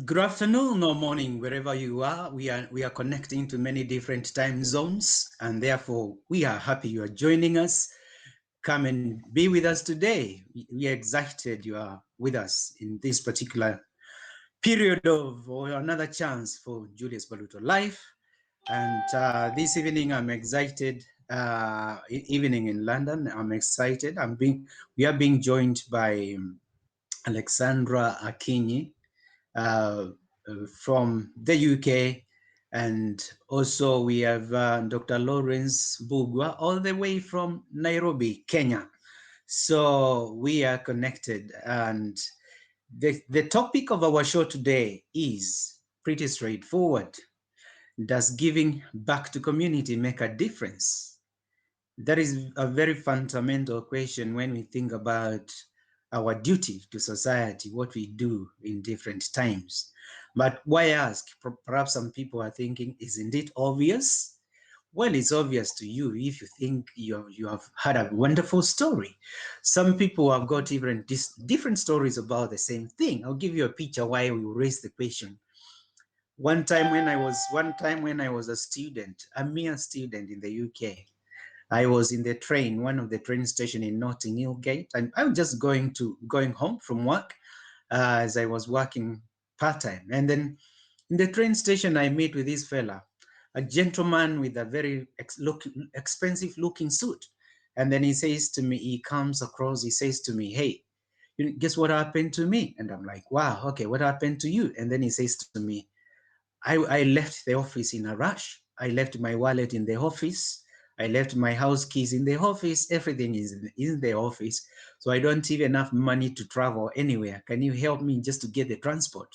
Good afternoon or morning, wherever you are. We are connecting to many different time zones, and therefore we are happy you are joining us. Come and be with us today. We are excited you are with us in this particular period of or another chance for Julius Mbaluto life. And this evening, I'm excited. Evening in London, I'm excited. We are being joined by Alexandra Akinyi, uh, from the UK. And also we have Dr. Lawrence Mbugua all the way from Nairobi, Kenya. So we are connected. And the topic of our show today is pretty straightforward. Does giving back to community make a difference? That is a very fundamental question when we think about our duty to society, what we do in different times. But why ask? Perhaps some people are thinking, isn't it obvious? Well, it's obvious to you if you think you have had a wonderful story. Some people have got even different stories about the same thing. I'll give you a picture why we raised the question. One time when I was a student, a mere student in the UK, I was in the train, one of the train station in Notting Hill Gate, and I was just going home from work, as I was working part time. And then in the train station, I meet with this fella, a gentleman with a very expensive looking suit. And then he says to me, he comes across, he says to me, "Hey, guess what happened to me?" And I'm like, "Wow, okay, what happened to you?" And then he says to me, I left the office in a rush. I left my wallet in the office. I left my house keys in the office. Everything is in the office. So I don't even have money to travel anywhere. Can you help me just to get the transport?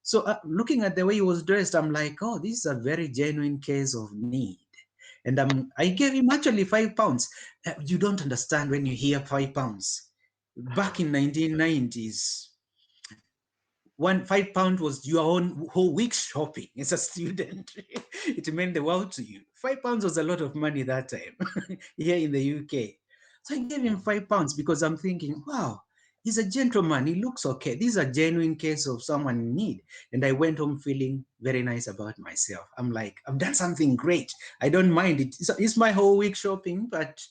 So looking at the way he was dressed, I'm like, oh, this is a very genuine case of need. And I gave him actually £5. You don't understand when you hear £5. Back in 1990s, £5 was your own whole week's shopping as a student. It meant the world to you. £5 was a lot of money that time here in the UK. So I gave him £5 because I'm thinking, wow, he's a gentleman. He looks okay. This is a genuine case of someone in need. And I went home feeling very nice about myself. I'm like, I've done something great. I don't mind it. It's my whole week shopping, but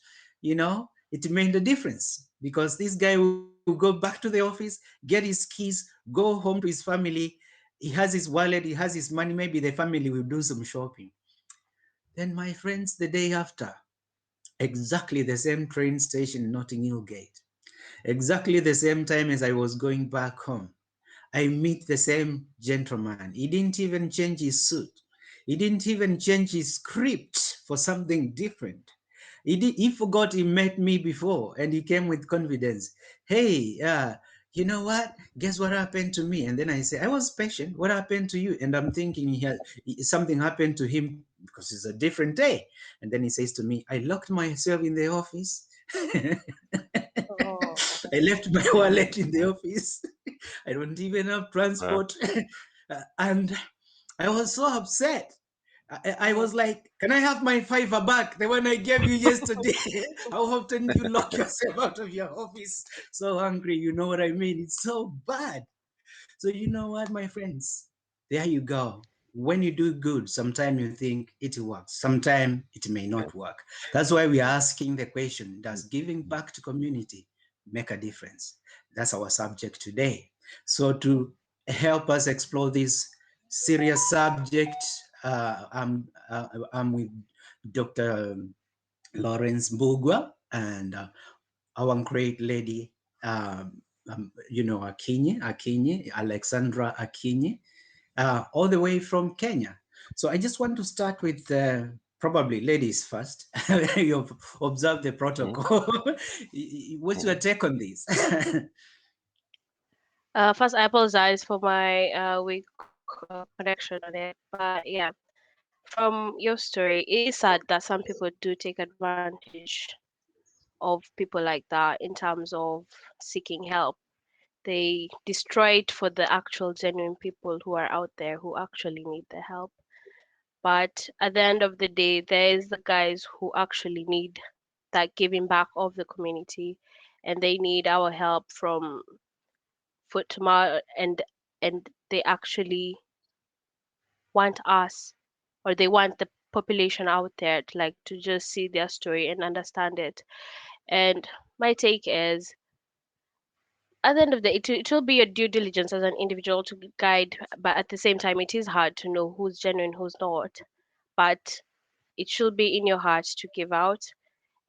it made a difference because this guy will go back to the office, get his keys, go home to his family. He has his wallet, he has his money. Maybe the family will do some shopping. Then, my friends, the day after, exactly the same train station, Notting Hill Gate, exactly the same time as I was going back home, I meet the same gentleman. He didn't even change his suit. He didn't even change his script for something different. He forgot he met me before and he came with confidence. Hey, you know what? Guess what happened to me? And then I say, I was patient. What happened to you? And I'm thinking something happened to him because it's a different day. And then he says to me, I locked myself in the office. Oh, I left my wallet in the office. I don't even have Uh, transport. And I was so upset. I oh, was like, can I have my fiver back? The one I gave you yesterday. How often do you lock yourself out of your office so hungry? You know what I mean? It's so bad. So, you know what, my friends? There you go. When you do good, sometimes you think it works, sometimes it may not work. That's why we are asking the question, does giving back to community make a difference? That's our subject today. So, to help us explore this serious subject, I'm with Dr. Lawrence Mbugua and our great lady, Akinyi, Alexandra Akinyi, all the way from Kenya. So I just want to start with probably ladies first. You've observed the mm, protocol. What's your mm, take on this? first, I apologize for my weak connection on it, but yeah, from your story, it is sad that some people do take advantage of people like that in terms of seeking help. They destroy it for the actual genuine people who are out there who actually need the help. But at the end of the day, there is the guys who actually need that giving back of the community, and they need our help from foot to mouth and they actually want us, or they want the population out there to like to just see their story and understand it. And my take is, at the end of the day, it will be your due diligence as an individual to guide, but at the same time it is hard to know who's genuine, who's not. But it should be in your heart to give out.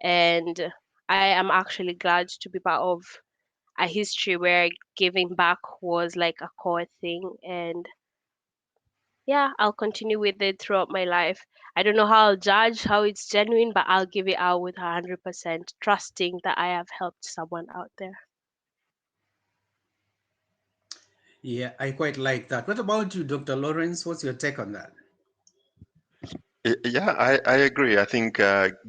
And I am actually glad to be part of a history where giving back was like a core thing. And yeah, I'll continue with it throughout my life. I don't know how I'll judge how it's genuine, but I'll give it out with 100%, trusting that I have helped someone out there. Yeah, I quite like that. What about you, Dr. Lawrence? What's your take on that? Yeah, I agree. I think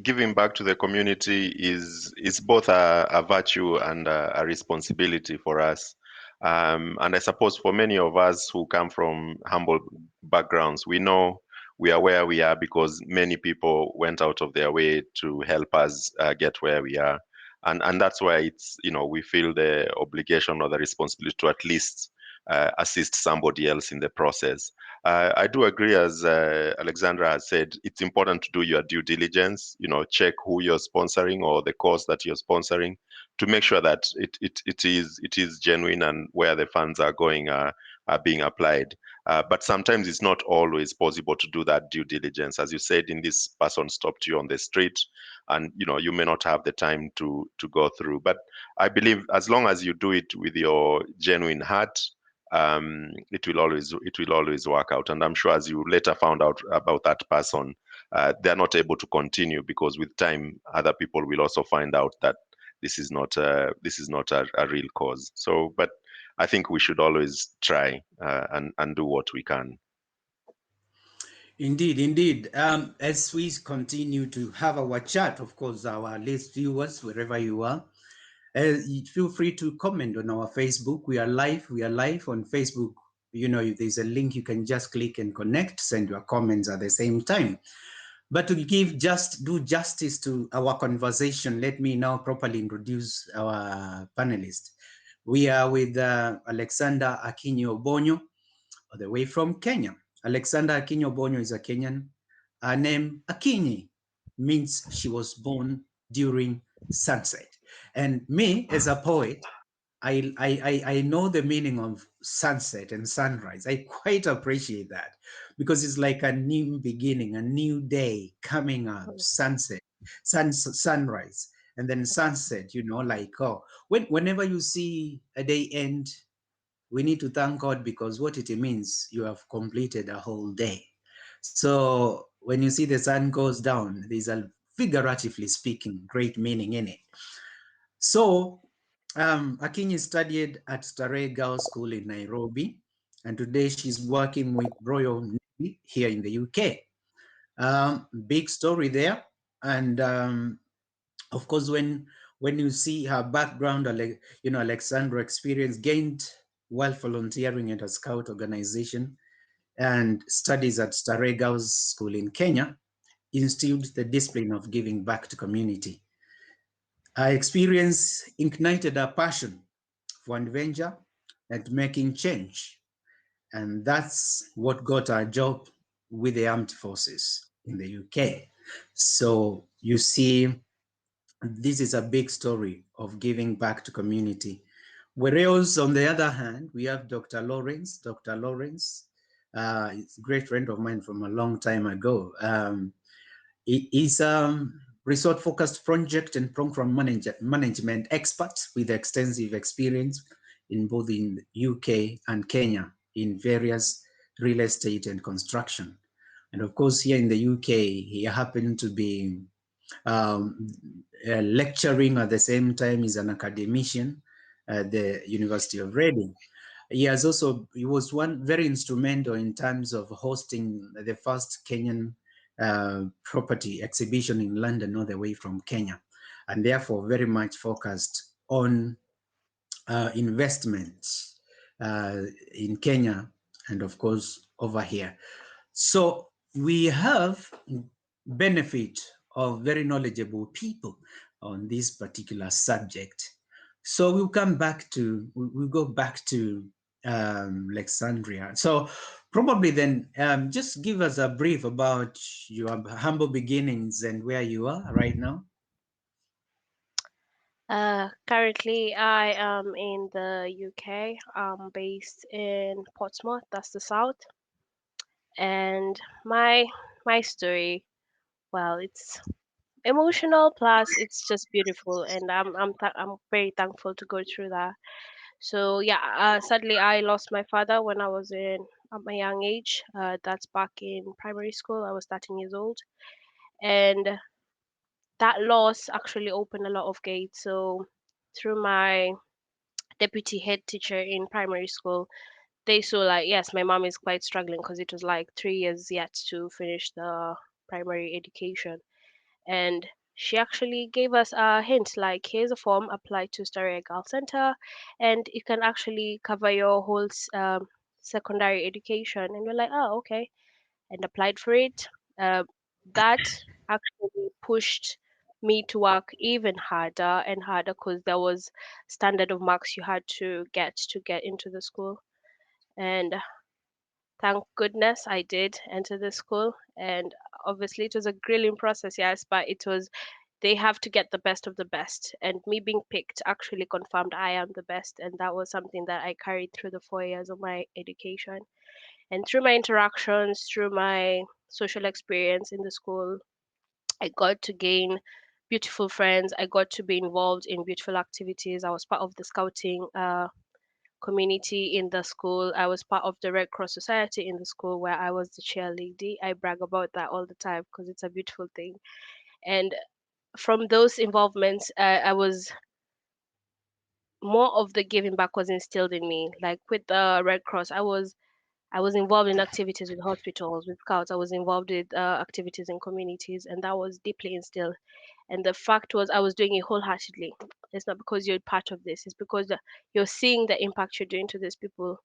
giving back to the community is both a virtue and a responsibility for us. And I suppose for many of us who come from humble backgrounds, we know we are where we are because many people went out of their way to help us get where we are. And that's why it's, we feel the obligation or the responsibility to at least assist somebody else in the process. I do agree, as Alexandra has said, it's important to do your due diligence, check who you're sponsoring or the cause that you're sponsoring to make sure that it is genuine and where the funds are going are being applied. But sometimes it's not always possible to do that due diligence. As you said, in this person stopped you on the street and you may not have the time to go through. But I believe as long as you do it with your genuine heart, it will always work out. And I'm sure as you later found out about that person, they're not able to continue because with time, other people will also find out that this is not a real cause. So, but I think we should always try and do what we can. Indeed, indeed. As we continue to have our chat, of course, our list viewers, wherever you are, feel free to comment on our Facebook. We are live. We are live on Facebook. If there's a link, you can just click and connect, send your comments at the same time. But to do justice to our conversation, let me now properly introduce our panelists. We are with Alexandra Akinyi Obonyo, all the way from Kenya. Alexandra Akinyi Obonyo is a Kenyan. Her name Akinyi means she was born during sunset. And me, as a poet, I know the meaning of sunset and sunrise. I quite appreciate that because it's like a new beginning, a new day coming up, sunset, sunrise, and then sunset, like, whenever you see a day end, we need to thank God because what it means, you have completed a whole day. So when you see the sun goes down, there's a, figuratively speaking, great meaning in it. So Akinyi studied at Starehe Girls School in Nairobi, and today she's working with Royal Navy here in the UK. Big story there. And of course, when you see her background, Alexandra experience gained while volunteering at a scout organization and studies at Starehe Girls School in Kenya, instilled the discipline of giving back to community. Her experience ignited a passion for adventure and making change. And that's what got her job with the armed forces in the UK. So you see, this is a big story of giving back to community. Whereas on the other hand, we have Dr. Lawrence. Dr. Lawrence is a great friend of mine from a long time ago. He is a resort-focused project and program management expert with extensive experience in both in UK and Kenya in various real estate and construction. And of course, here in the UK, he happened to be um, lecturing at the same time. He's an academician at the University of Reading. He was one very instrumental in terms of hosting the first Kenyan property exhibition in London, all the way from Kenya, and therefore very much focused on investments in Kenya and of course over here. So we have benefit of very knowledgeable people on this particular subject. So we'll go back to Alexandria. So probably then just give us a brief about your humble beginnings and where you are right now. Currently, I am in the UK. I'm based in Portsmouth, that's the south. And my my story, well, it's emotional plus it's just beautiful, and I'm very thankful to go through that. So yeah, sadly, I lost my father when I was in at my young age. That's back in primary school. I was 13 years old, and that loss actually opened a lot of gates. So through my deputy head teacher in primary school, they saw like, yes, my mom is quite struggling because it was like 3 years yet to finish the primary education, and she actually gave us a hint like, here's a form, apply to Starry Girl Center, and it can actually cover your whole secondary education. And we're like, oh, okay, and applied for it. Uh, that actually pushed me to work even harder and harder because there was standard of marks you had to get into the school. And thank goodness I did enter the school. And obviously it was a grilling process, yes, but it was, they have to get the best of the best. And me being picked actually confirmed I am the best. And that was something that I carried through the 4 years of my education. And through my interactions, through my social experience in the school, I got to gain beautiful friends. I got to be involved in beautiful activities. I was part of the scouting community in the school. I was part of the Red Cross Society in the school where I was the cheerleader. I brag about that all the time because it's a beautiful thing. And from those involvements, I was more of the giving back was instilled in me. Like with the Red Cross, I was involved in activities with hospitals, with scouts. I was involved with activities in communities, and that was deeply instilled. And the fact was, I was doing it wholeheartedly. It's not because you're part of this; it's because you're seeing the impact you're doing to these people.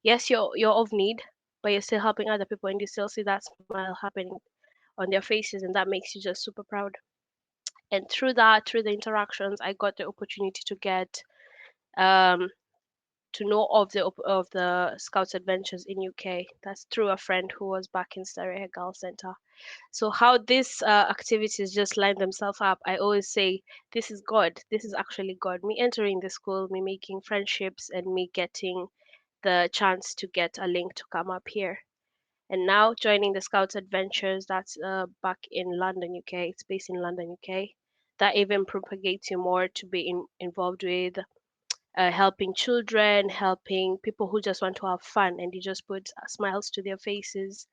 Yes, you're of need, but you're still helping other people, and you still see that smile happening on their faces, and that makes you just super proud. And through that, through the interactions, I got the opportunity to get um, to know of the Scouts Adventures in UK. That's through a friend who was back in Starry Girl Center. So how these activities just line themselves up, I always say this is God. This is actually God. Me entering the school, me making friendships, and me getting the chance to get a link to come up here. And now joining the Scouts Adventures, that's back in London, UK. It's based in London, UK. That even propagates you more to be involved with helping children, helping people who just want to have fun, and you just put smiles to their faces.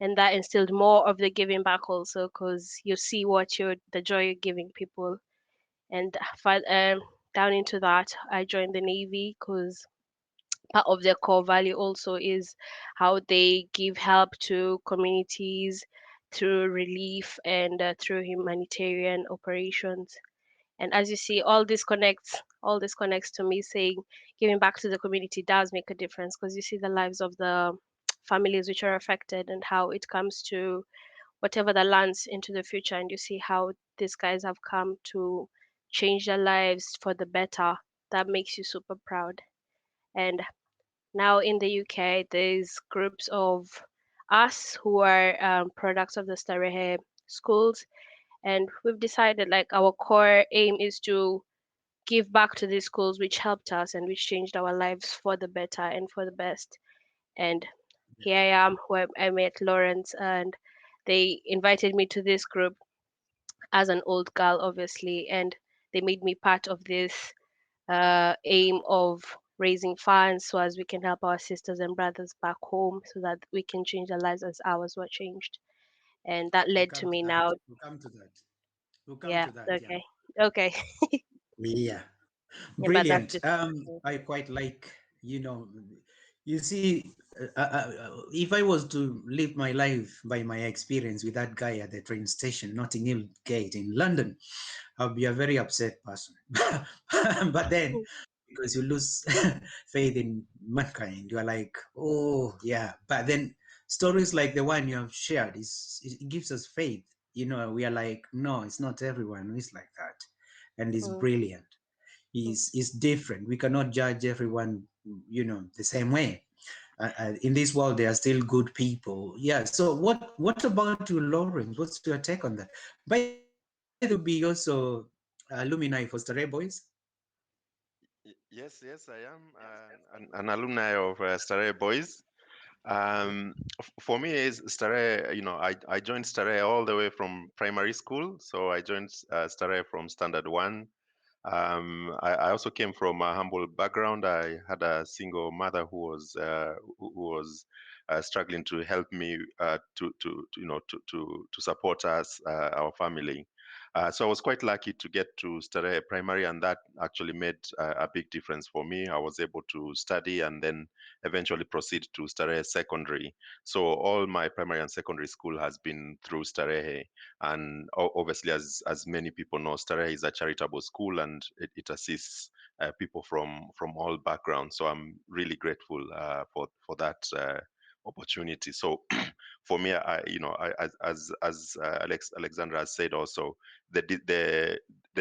And that instilled more of the giving back also, because you see what you're the joy you're giving people. And down into that, I joined the Navy because part of their core value also is how they give help to communities through relief and through humanitarian operations. And as you see, all this connects to me saying giving back to the community does make a difference, because you see the lives of the families which are affected and how it comes to whatever that lands into the future, and you see how these guys have come to change their lives for the better. That makes you super proud. And now in the UK, there's groups of us who are products of the Starehe schools, and we've decided like our core aim is to give back to these schools which helped us and which changed our lives for the better and for the best. And here I am, where I met Lawrence, and they invited me to this group as an old girl, obviously, and they made me part of this aim of raising funds so as we can help our sisters and brothers back home so that we can change their lives as ours were changed. And that We'll led to come to me that. now. We'll come to that. We'll come Yeah, to that. Yeah. okay. Okay. Yeah. Yeah, but that's Brilliant. just I quite like, you see, if I was to live my life by my experience with that guy at the train station, Notting Hill Gate in London, I'll be a very upset person. But then, because you lose faith in mankind, you're like, oh, yeah. But then, stories like the one you have shared, it gives us faith. We are like, no, it's not everyone who is like that. And it's mm, brilliant. is different. We cannot judge everyone, the same way. In this world, there are still good people. Yeah. So what about you, Lawrence? What's your take on that? By the way, will be also alumni for Stray Boys. Yes, I am an alumni of Stare Boys. For me, is Stare. I joined Stare all the way from primary school. So I joined Stare from standard one. I also came from a humble background. I had a single mother who was struggling to help me to support us, our family. So I was quite lucky to get to study primary, and that actually made a big difference for me. I was able to study and then eventually proceed to Starehe Secondary. So all my primary and secondary school has been through Starehe, and obviously, as many people know, Starehe is a charitable school, and it assists people from all backgrounds. So I'm really grateful for that opportunity. So for me, as Alexandra has said also, the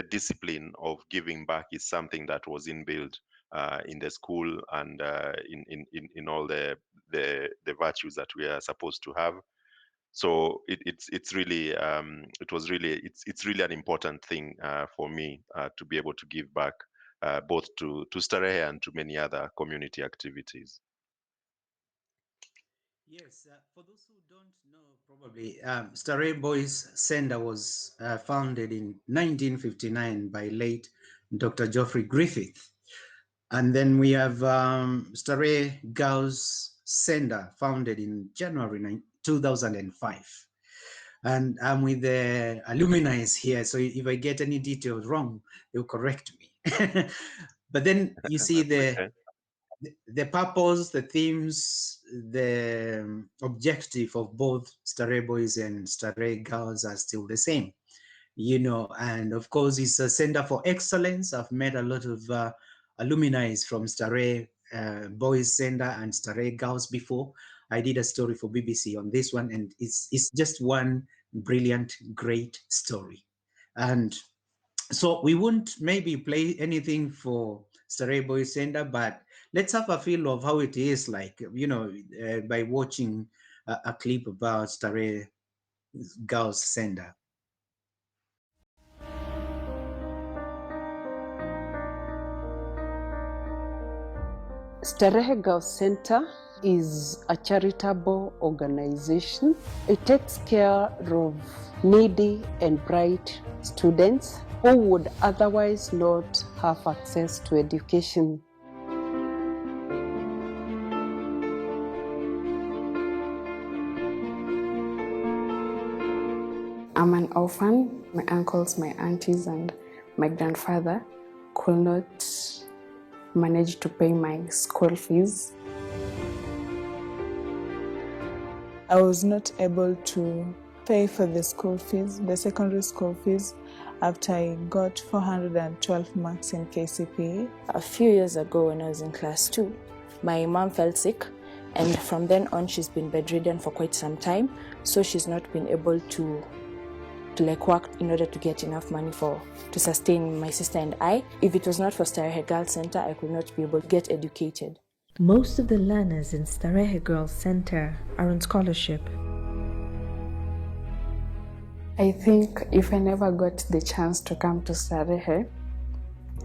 discipline of giving back is something that was inbuilt in the school, and in all the virtues that we are supposed to have. So it's really it's really an important thing for me to be able to give back both to Starehe and to many other community activities. Yes, for those who don't know, probably Stray Boys Center was founded in 1959 by late Dr. Geoffrey Griffith. And then we have Stray Girls Center, founded in January 2005. And I'm with the alumni here, so if I get any details wrong, they'll correct me. But then you see That's the okay. the purpose, the themes, the objective of both Stray Boys and Stray Girls are still the same, and of course, it's a center for excellence. I've met a lot of alumni from Stray Boys Center and Stray Girls before. I did a story for BBC on this one, and it's just one brilliant, great story. And so we won't maybe play anything for Stray Boys Center, but let's have a feel of how it is like, by watching a clip about Stray Girls Center. Starehe Girls Center is a charitable organization. It takes care of needy and bright students who would otherwise not have access to education. I'm an orphan. My uncles, my aunties, and my grandfather could not manage to pay my school fees. I was not able to pay for the school fees, the secondary school fees, after I got 412 marks in KCPE. A few years ago when I was in class 2, my mom fell sick, and from then on she's been bedridden for quite some time, so she's not been able to work in order to get enough money to sustain my sister and I. If it was not for Starehe Girls Center, I could not be able to get educated. Most of the learners in Starehe Girls Center are on scholarship. I think if I never got the chance to come to Starehe,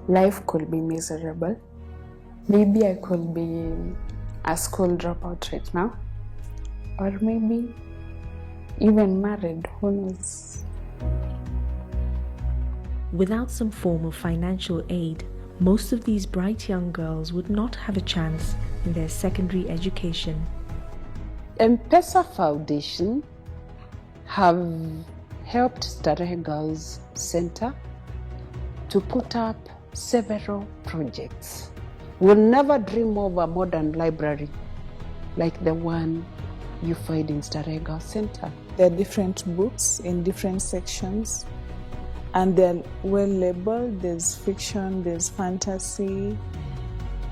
life could be miserable. Maybe I could be a school dropout right now, or maybe even married, who knows? Without some form of financial aid, most of these bright young girls would not have a chance in their secondary education. M-Pesa Foundation have helped Starehe Girls Center to put up several projects. We'll never dream of a modern library like the one you find in Starehe Girls Center. There are different books in different sections, and they're well labeled. There's fiction, there's fantasy,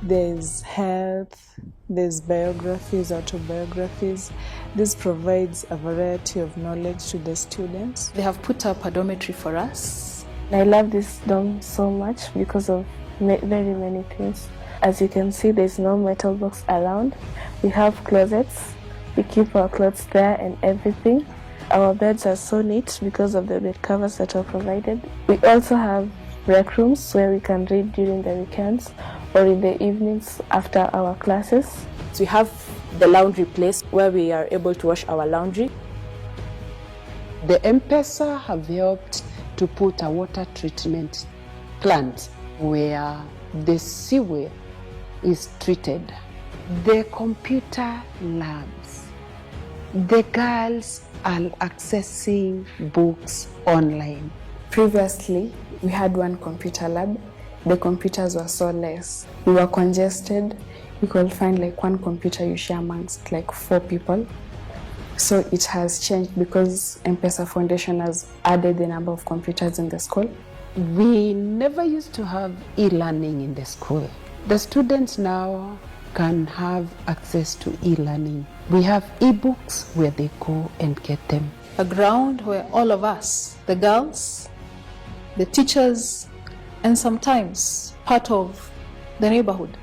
there's health, there's biographies, autobiographies. This provides a variety of knowledge to the students. They have put up a dormitory for us. I love this dorm so much because of very many things. As you can see, there's no metal box around. We have closets. We keep our clothes there and everything. Our beds are so neat because of the bed covers that are provided. We also have rec rooms where we can read during the weekends or in the evenings after our classes. So we have the laundry place where we are able to wash our laundry. The M-Pesa have helped to put a water treatment plant where the sewer is treated. The computer labs. The girls are accessing books online. Previously, we had one computer lab. The computers were so less. We were congested. You could find like one computer you share amongst like 4 people. So it has changed because M-Pesa Foundation has added the number of computers in the school. We never used to have e-learning in the school. The students now can have access to e-learning. We have e-books where they go and get them. A ground where all of us, the girls, the teachers, and sometimes part of the neighborhood,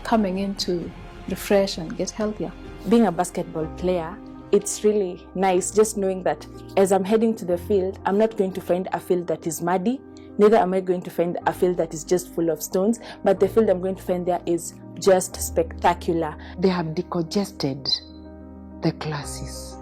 coming in to refresh and get healthier. Being a basketball player, it's really nice just knowing that as I'm heading to the field, I'm not going to find a field that is muddy, neither am I going to find a field that is just full of stones, but the field I'm going to find there is just spectacular. They have decongested the classes.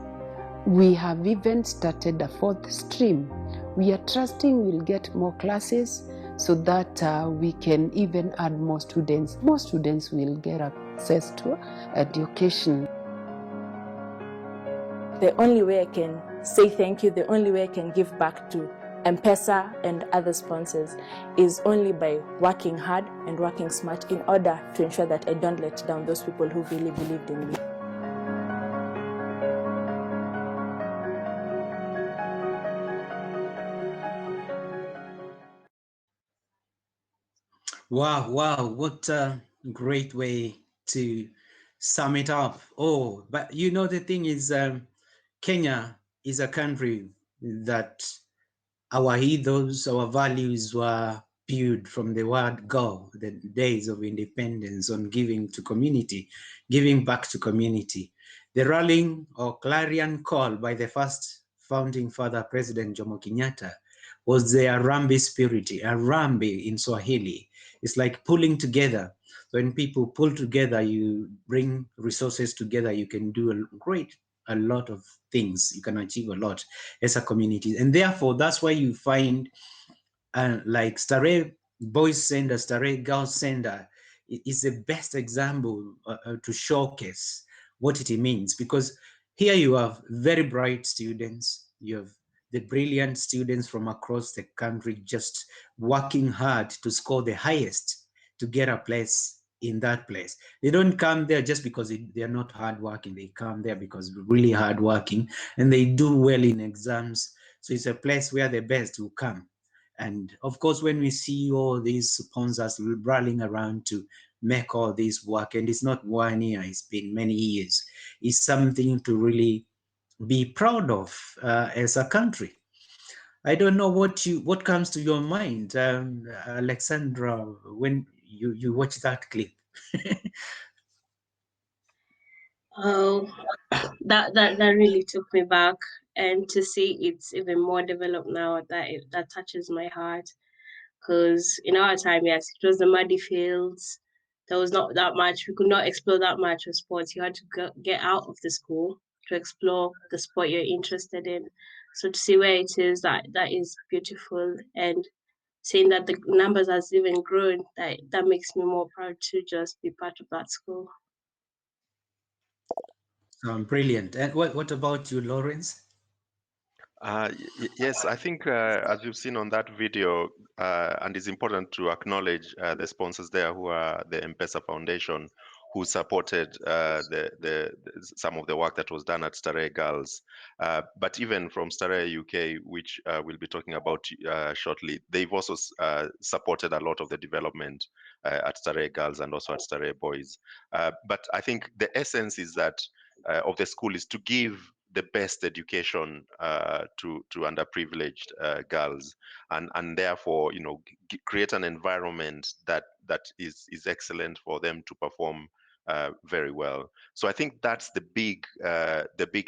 We have even started a 4th stream. We are trusting we'll get more classes so that we can even add more students. More students will get access to education. The only way I can say thank you, the only way I can give back to M-Pesa and other sponsors is only by working hard and working smart in order to ensure that I don't let down those people who really believed in me. Wow, wow, what a great way to sum it up. Oh, but you know, the thing is, Kenya is a country that our ethos, our values were built from the word go, the days of independence, on giving to community, giving back to community. The rallying or clarion call by the first founding father, President Jomo Kenyatta, was the Harambee spirit. Harambee in Swahili. It's like pulling together. When people pull together, you bring resources together, you can do a lot of things. You can achieve a lot as a community. And therefore, that's why you find like Starehe Boys Center, Starehe Girls Center is the best example to showcase what it means. Because here you have very bright students, you have the brilliant students from across the country just working hard to score the highest to get a place in that place. They don't come there just because they are not hardworking. They come there because they're really hardworking and they do well in exams. So it's a place where the best will come. And of course, when we see all these sponsors rallying around to make all this work, and it's not 1 year, it's been many years, it's something to really be proud of as a country. I don't know what comes to your mind, Alexandra, when you watch that clip. Oh, that really took me back, and to see it's even more developed now, that touches my heart. Because in our time, yes, it was the muddy fields. There was not that much. We could not explore that much of sports. You had to get out of the school to explore the sport you're interested in. So to see where it is, that is beautiful. And seeing that the numbers has even grown, that makes me more proud to just be part of that school. Brilliant. And what about you, Lawrence? Yes, I think as you've seen on that video, and it's important to acknowledge the sponsors there who are the M-Pesa Foundation, who supported some of the work that was done at Starehe Girls. But even from Starehe UK, which we'll be talking about shortly, they've also supported a lot of the development at Starehe Girls and also at Starehe Boys. But I think the essence is that of the school is to give the best education to underprivileged girls, and therefore, you know, create an environment that is excellent for them to perform very well. So I think that's the big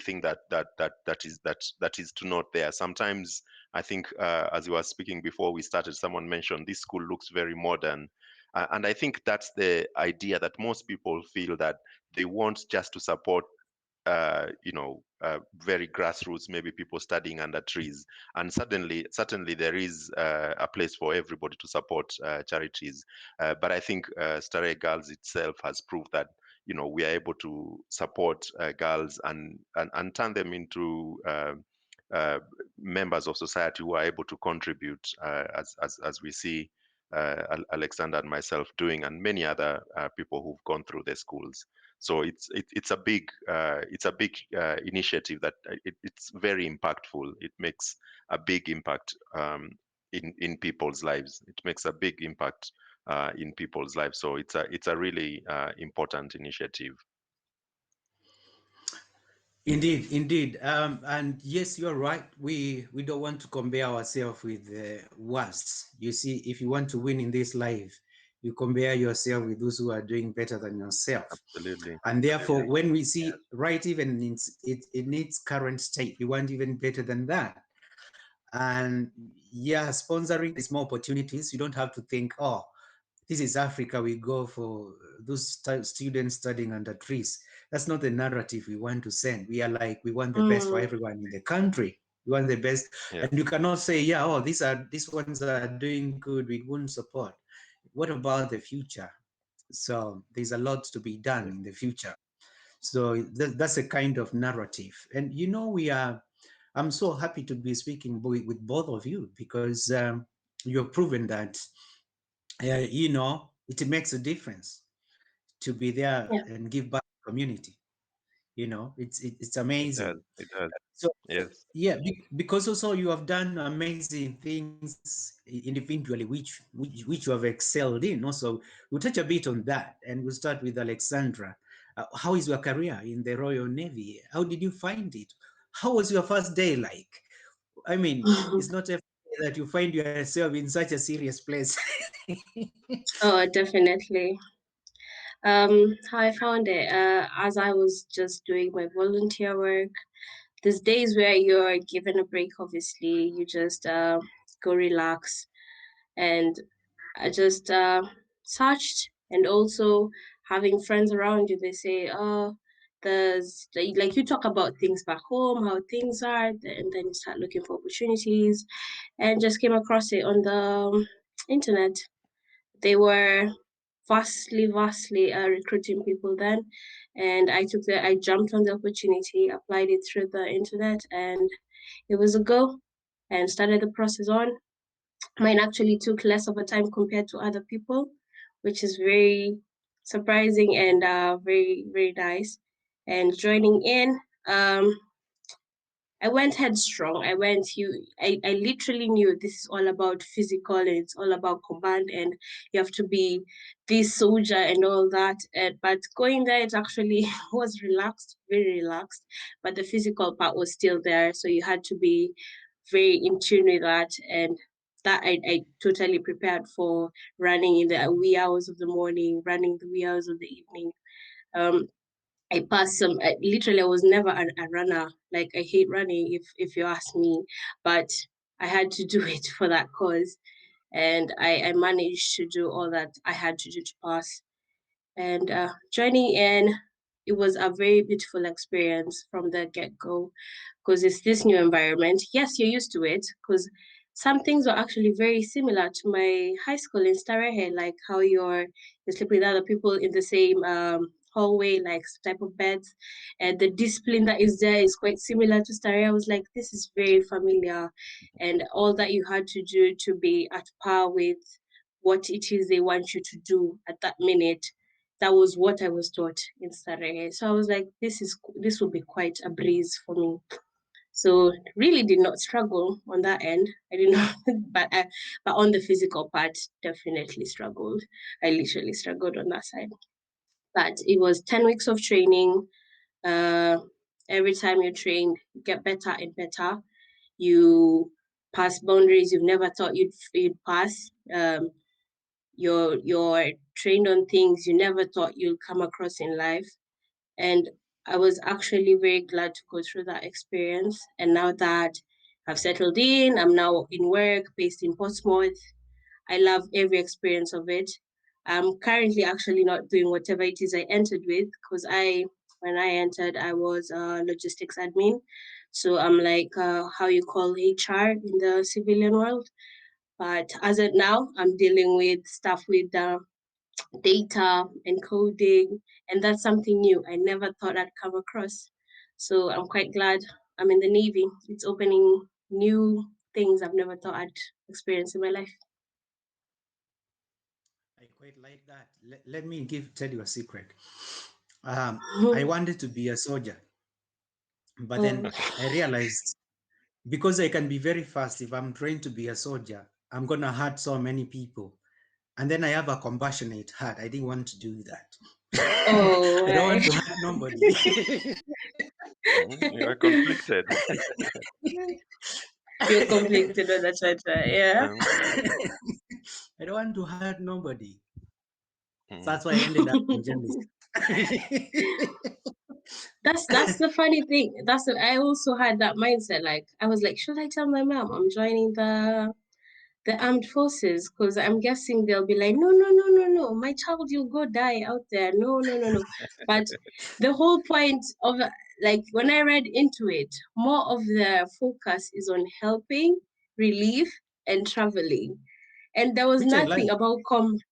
thing that is to note there. Sometimes I think, as we were speaking before we started, someone mentioned this school looks very modern. And I think that's the idea, that most people feel that they want just to support, very grassroots, maybe people studying under trees. And certainly there is a place for everybody to support charities. But I think Starehe Girls itself has proved that, you know, we are able to support girls and turn them into members of society who are able to contribute, as we see Alexandra and myself doing, and many other people who've gone through the schools. So it's a big initiative that it's very impactful. It makes a big impact in people's lives. It makes a big impact in people's lives. So it's a really important initiative. Indeed, indeed. And yes, you're right. We don't want to compare ourselves with the worst. You see, if you want to win in this life, you compare yourself with those who are doing better than yourself. Absolutely. And therefore, when we see right, even in its current state, we want even better than that. And yeah, sponsoring is more opportunities. You don't have to think, oh, this is Africa, we go for those students studying under trees. That's not the narrative we want to send. We are like, we want the best for everyone in the country. We want the best. Yeah. And you cannot say, yeah, oh, these ones are doing good, we wouldn't support. What about the future? So there's a lot to be done in the future. So that's a kind of narrative. And you know, I'm so happy to be speaking with both of you, because you've proven that you know, it makes a difference to be there and give back to the community. You know, it's amazing. It does. So Yes. yeah, because also you have done amazing things individually, which you have excelled in. Also, we'll touch a bit on that, and we'll start with Alexandra. How is your career in the Royal Navy? How did you find it? How was your first day like? I mean, it's not every day that you find yourself in such a serious place. Oh, definitely. How I found it, as I was just doing my volunteer work, there's days where you're given a break, obviously, you just go relax. And I just searched, and also having friends around you, they say, oh, there's like, you talk about things back home, how things are, and then you start looking for opportunities, and just came across it on the internet. They were vastly recruiting people then, and I jumped on the opportunity, applied it through the internet, and it was a go, and started the process on. Mine actually took less of a time compared to other people, which is very surprising and very nice. And joining in, I went headstrong. I literally knew this is all about physical, and it's all about command, and you have to be this soldier and all that. But going there, it actually was relaxed, very relaxed. But the physical part was still there, so you had to be very in tune with that. And that I totally prepared for running in the wee hours of the morning, running the wee hours of the evening. I passed some. Literally, I was never a runner. Like, I hate running, if you ask me, but I had to do it for that cause, and I managed to do all that I had to do to pass. And joining in, it was a very beautiful experience from the get-go, because it's this new environment. Yes, you're used to it, because some things are actually very similar to my high school in Starehe, like how you sleep with other people in the same hallway, like type of beds, and the discipline that is there is quite similar to Starehe. I was like, this is very familiar, and all that you had to do to be at par with what it is they want you to do at that minute, that was what I was taught in Starehe. So I was like, this will be quite a breeze for me. So really did not struggle on that end. I did not, but on the physical part, definitely struggled. I literally struggled on that side. But it was 10 weeks of training, Every time you train, you get better and better. You pass boundaries you've never thought you'd pass. You're trained on things you never thought you'll come across in life. And I was actually very glad to go through that experience. And now that I've settled in, I'm now in work based in Portsmouth. I love every experience of it. I'm currently actually not doing whatever it is I entered with, because when I entered, I was a logistics admin. So I'm like how you call HR in the civilian world. But as of now, I'm dealing with stuff with data and coding, and that's something new I never thought I'd come across. So I'm quite glad I'm in the Navy. It's opening new things I've never thought I'd experience in my life. I quite like that. Let me tell you a secret. I wanted to be a soldier, but then I realized because I can be very fast, if I'm trained to be a soldier, I'm gonna hurt so many people. And then I have a compassionate heart. I didn't want to do that. Oh, I don't right. want to hurt nobody. You are conflicted. You're conflicted with that, yeah. I don't want to hurt nobody. So Mm. that's why I ended up in journalism. That's the funny thing. I also had that mindset. Like I was like, should I tell my mom I'm joining the armed forces? Because I'm guessing they'll be like, no, no, no, no, no, my child, you'll go die out there. No, no, no, no. But the whole point of like when I read into it, more of the focus is on helping, relief, and traveling. And there was Which I like. nothing about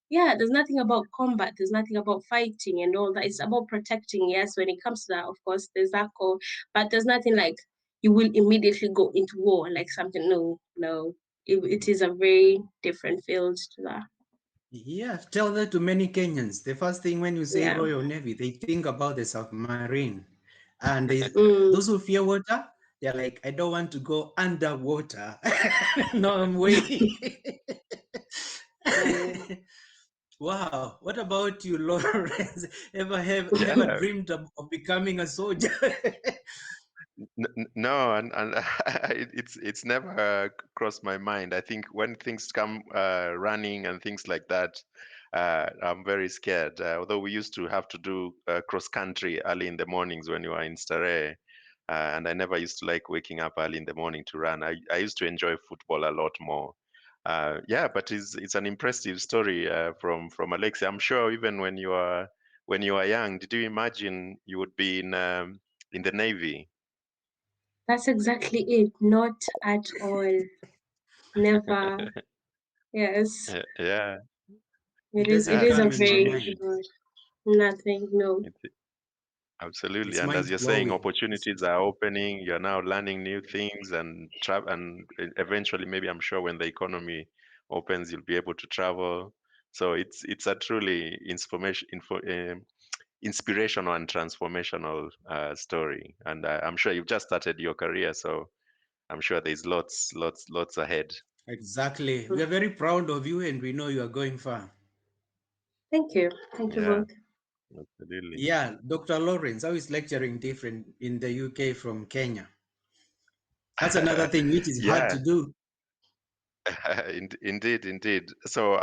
there's nothing about combat, there's nothing about fighting and all that. It's about protecting. Yes, when it comes to that, of course, there's that call, but there's nothing like you will immediately go into war like something. No, no. It is a very different field to that. Yeah, tell that to many Kenyans. The first thing when you say Yeah. Royal Navy, they think about the submarine. And Mm. those who fear water, they're like, I don't want to go underwater. No, I'm waiting. Wow. What about you, Lawrence? Ever Yeah. dreamed of becoming a soldier? No, and it's never crossed my mind. I think when things come running and things like that, I'm very scared. Although we used to have to do cross country early in the mornings when you are in Starehe, and I never used to like waking up early in the morning to run. I used to enjoy football a lot more. Yeah, but it's an impressive story from Alexia. I'm sure even when you are young, did you imagine you would be in the Navy? That's exactly it. Not at all. Never. Yes. Yeah, It It doesn't yeah, is a come that's in your very true. mind. nothing. No. It's absolutely. It's And as mind you're saying, blowing. opportunities are opening. You're now learning new things and travel, and eventually, maybe I'm sure when the economy opens, you'll be able to travel. So it's a truly inspirational and transformational story. And I'm sure you've just started your career, so I'm sure there's lots ahead. Exactly. We are very proud of you and we know you are going far. Thank you. Thank you Yeah, both. absolutely. Yeah, Dr. Lawrence, how is lecturing different in the UK from Kenya? That's another thing which is hard Yeah. to do. Indeed. So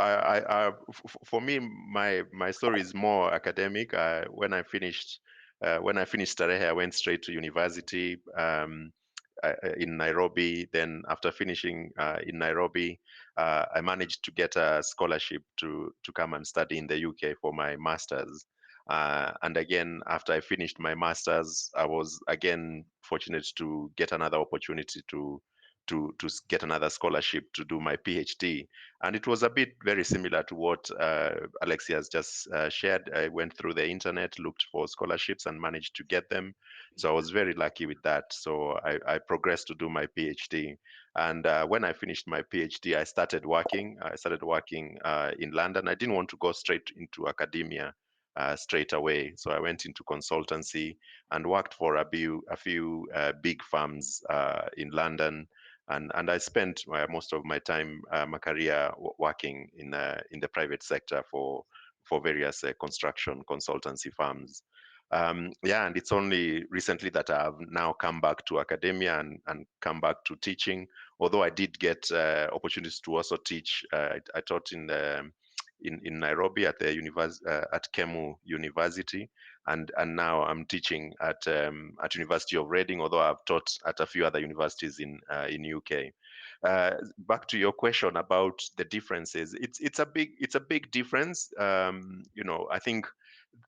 for me, my story is more academic. When I finished Starehe, I went straight to university in Nairobi. Then after finishing in Nairobi, I managed to get a scholarship to come and study in the UK for my masters. And again, after I finished my masters, I was again fortunate to get another opportunity to get another scholarship to do my PhD. And it was a bit very similar to what Alexia has just shared. I went through the internet, looked for scholarships, and managed to get them. So I was very lucky with that. So I progressed to do my PhD. And when I finished my PhD, I started working. I started working in London. I didn't want to go straight into academia. Straight away, so I went into consultancy and worked for a few big firms in London, and I spent most of my time, my career working in the private sector for various construction consultancy firms. Yeah, and it's only recently that I've now come back to academia and come back to teaching. Although I did get opportunities to also teach. I taught in Nairobi at the at Kemu University, and now I'm teaching at University of Reading. Although I've taught at a few other universities in UK. Back to your question about the differences, it's a big difference. I think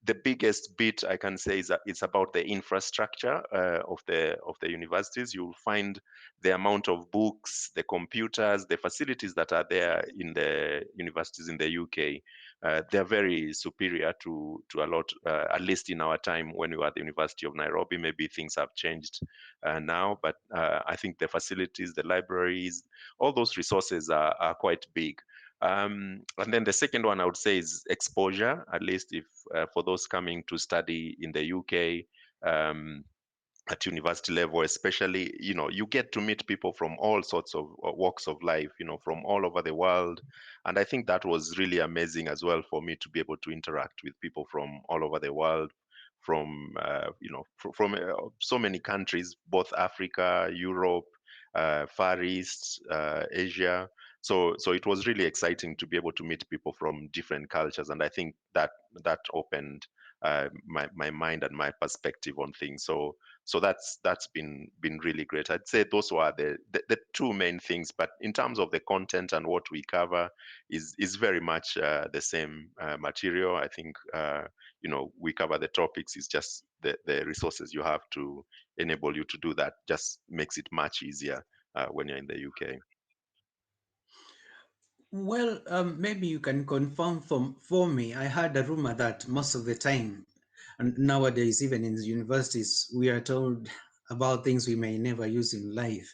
the biggest bit I can say is that it's about the infrastructure of the universities. You'll find the amount of books, the computers, the facilities that are there in the universities in the UK. They're very superior to a lot, at least in our time when we were at the University of Nairobi. Maybe things have changed now, but I think the facilities, the libraries, all those resources are quite big. And then the second one I would say is exposure, at least if for those coming to study in the UK. At university level especially, you get to meet people from all sorts of walks of life, from all over the world. And I think that was really amazing as well for me to be able to interact with people from all over the world, from from so many countries, both Africa, Europe, Far East, Asia. So it was really exciting to be able to meet people from different cultures, and I think that opened my mind and my perspective on things. So that's been really great. I'd say those were the two main things. But in terms of the content and what we cover is very much the same material. I think we cover the topics. It's just the resources you have to enable you to do that just makes it much easier when you're in the UK. Well, maybe you can confirm for me. I heard a rumor that most of the time, and nowadays, even in the universities, we are told about things we may never use in life,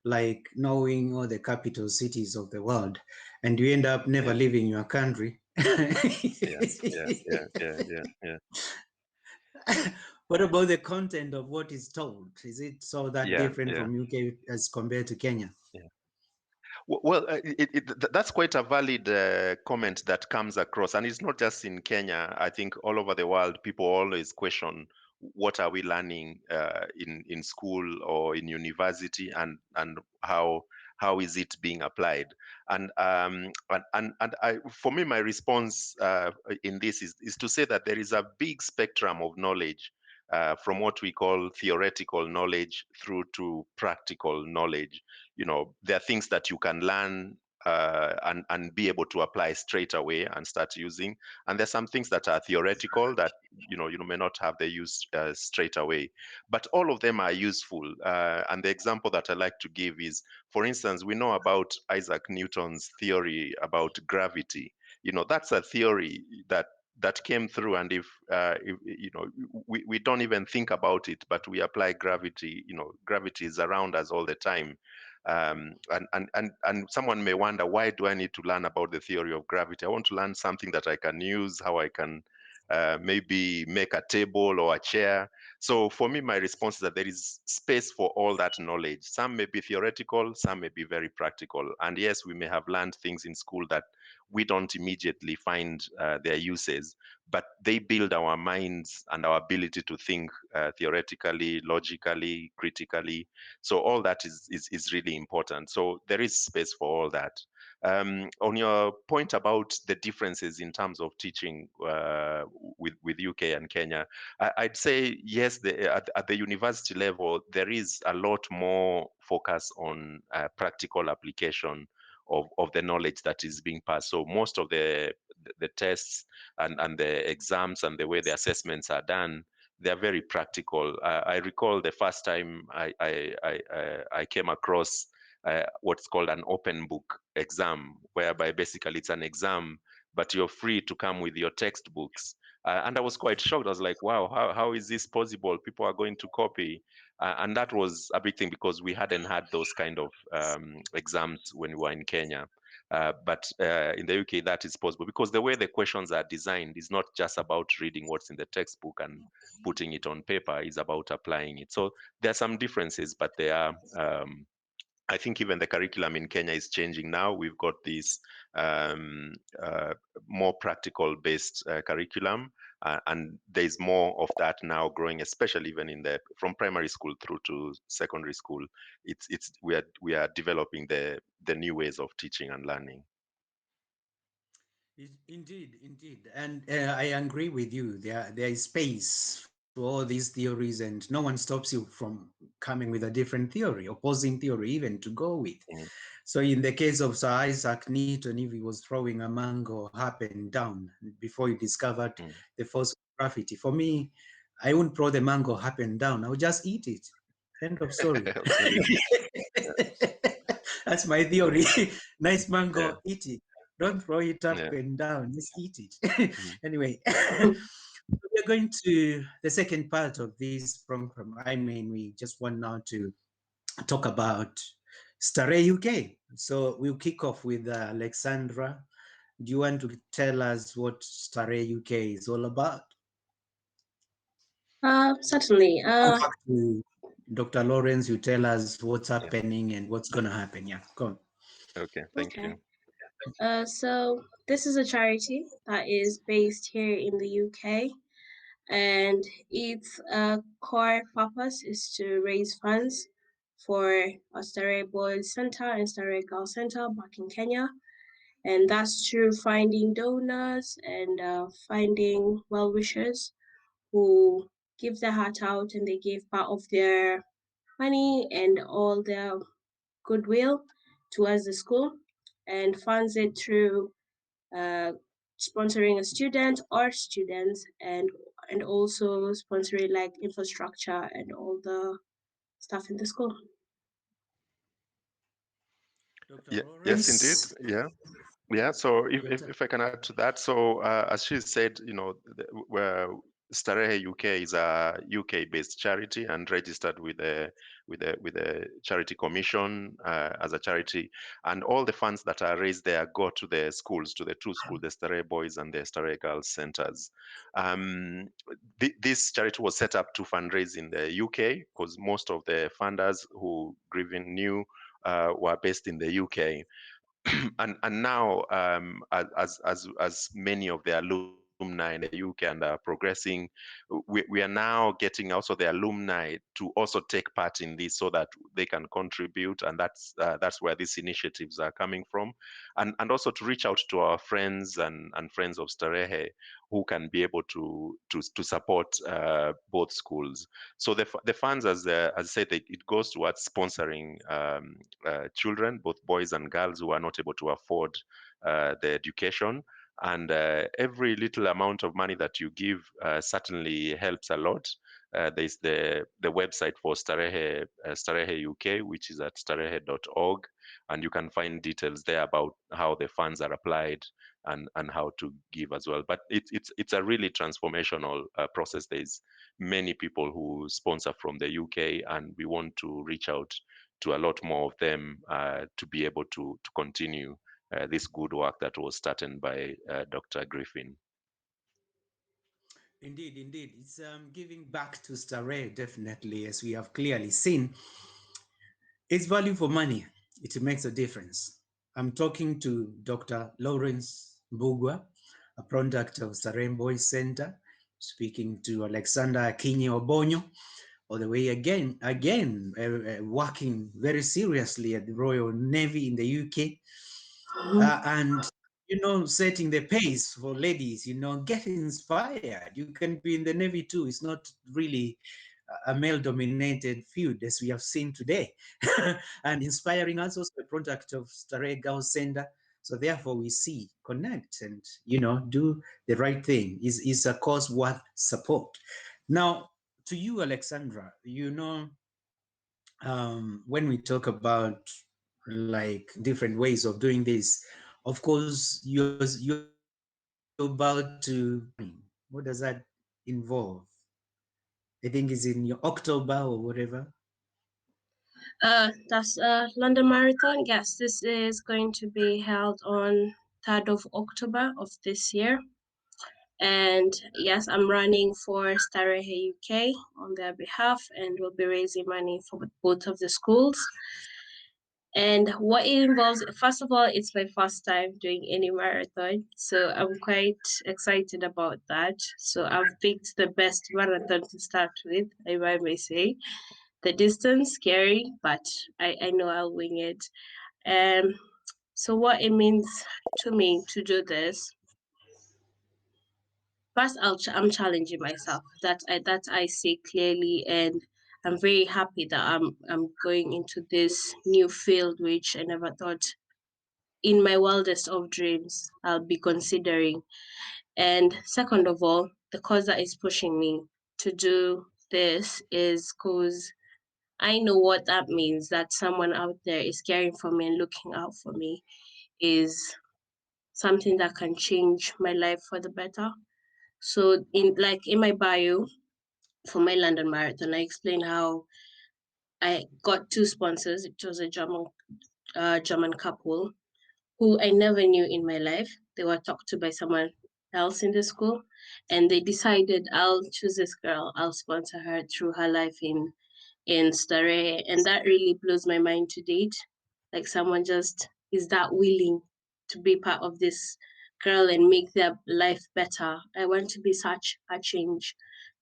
like knowing all the capital cities of the world, and you end up never Yeah. leaving your country. Yeah. What about the content of what is told? Is it so that Yeah, different yeah, from UK as compared to Kenya? yeah. Well, that's quite a valid comment that comes across, and it's not just in Kenya. I think all over the world, people always question what are we learning in school or in university, and how is it being applied. And for me, my response in this is to say that there is a big spectrum of knowledge. From what we call theoretical knowledge through to practical knowledge. There are things that you can learn and be able to apply straight away and start using, and there's some things that are theoretical that you may not have the use straight away, but all of them are useful. And the example that I like to give is, for instance, we know about Isaac Newton's theory about gravity. That's a theory that came through, and if we don't even think about it, but we apply gravity. Gravity is around us all the time. And someone may wonder, why do I need to learn about the theory of gravity? I want to learn something that I can use, how I can maybe make a table or a chair. So for me, my response is that there is space for all that knowledge. Some may be theoretical, some may be very practical. And yes, we may have learned things in school that we don't immediately find their uses, but they build our minds and our ability to think theoretically, logically, critically. So all that is really important. So there is space for all that. On your point about the differences in terms of teaching with UK and Kenya, I'd say yes. At the university level, there is a lot more focus on practical application of the knowledge that is being passed. So most of the tests and the exams and the way the assessments are done, they're very practical. I recall the first time I came across what's called an open book exam, whereby basically it's an exam, but you're free to come with your textbooks. And I was quite shocked. I was like, wow, how is this possible? People are going to copy. And that was a big thing because we hadn't had those kind of exams when we were in Kenya. But in the UK, that is possible because the way the questions are designed is not just about reading what's in the textbook and putting it on paper. It's about applying it. So there are some differences, but they are I think even the curriculum in Kenya is changing now. We've got this more practical based curriculum. And there's more of that now growing, especially even from primary school through to secondary school. We are developing the new ways of teaching and learning. Indeed, and I agree with you. There is space for all these theories, and no one stops you from coming with a different theory, opposing theory, even to go with. Mm. So, in the case of Sir Isaac Newton, if he was throwing a mango up and down before he discovered Mm. the force of gravity, for me, I wouldn't throw the mango up and down. I would just eat it. End of story. Absolutely. That's my theory. Nice Yeah. mango, eat it. Don't throw it up Yeah. and down, just eat it. Mm. Anyway, we're going to the second part of this program. I mean, we just want now to talk about Starehe UK. So we'll kick off with Alexandra. Do you want to tell us what Starehe UK is all about? Certainly. Come back to Dr. Lawrence, you tell us what's happening and what's going to happen. Yeah, go on. Okay. Thank Okay. you. So this is a charity that is based here in the UK, and its core purpose is to raise funds for Starehe Boys Center and Starehe Girls Center back in Kenya. And that's through finding donors and finding well-wishers who give their heart out, and they give part of their money and all their goodwill towards the school, and funds it through uh, sponsoring a student or students, and also sponsoring like infrastructure and all the stuff in the school. Dr. Yeah. Yes, indeed. Lawrence? Yeah. So Dr. if I can add to that, so as she said, where Starehe UK is a UK-based charity and registered with the Charity Commission as a charity, and all the funds that are raised there go to the schools, to the two schools, the Starehe Boys and the Starehe Girls centers. This charity was set up to fundraise in the UK because most of the funders who Griffin knew were based in the UK. And now, as many of the alumni in the UK and are progressing, we are now getting also the alumni to also take part in this so that they can contribute, and that's where these initiatives are coming from, and also to reach out to our friends and friends of Starehe who can be able to support both schools. So the funds, as I said, it goes towards sponsoring children, both boys and girls, who are not able to afford the education. And every little amount of money that you give certainly helps a lot. There's the website for Starehe UK, which is at starehe.org, and you can find details there about how the funds are applied and how to give as well. But it's a really transformational process. There's many people who sponsor from the UK, and we want to reach out to a lot more of them to be able to continue this good work that was started by Dr. Griffin. Indeed. It's giving back to Starehe, definitely, as we have clearly seen. It's value for money. It makes a difference. I'm talking to Dr. Lawrence Mbugua, a product of Starehe Boys Center, speaking to Alexandra Akinyi Obonyo, all the way again, working very seriously at the Royal Navy in the UK. And setting the pace for ladies, get inspired. You can be in the Navy too. It's not really a male dominated field as we have seen today. And inspiring us also a product of Starehe Girls Center. So therefore we see, connect, and do the right thing. Is a cause worth support. Now to you, Alexandra, when we talk about like different ways of doing this, of course you're about to, what does that involve? I think it's in your October or whatever. That's London Marathon. Yes, this is going to be held on 3rd of October of this year. And yes, I'm running for Starehe UK on their behalf, and we'll be raising money for both of the schools. And what it involves, first of all, it's my first time doing any marathon. So I'm quite excited about that. So I've picked the best marathon to start with, if I may say. The distance, scary, but I know I'll wing it. So what it means to me to do this, first I'm challenging myself. That I see clearly, and I'm very happy that I'm going into this new field, which I never thought in my wildest of dreams I'll be considering. And second of all, the cause that is pushing me to do this is because I know what that means, that someone out there is caring for me and looking out for me is something that can change my life for the better. So in my bio for my London Marathon, I explained how I got two sponsors. It was a German couple who I never knew in my life. They were talked to by someone else in the school, and they decided I'll choose this girl. I'll sponsor her through her life in Stare, and that really blows my mind to date. Like someone just is that willing to be part of this girl and make their life better. I want to be such a change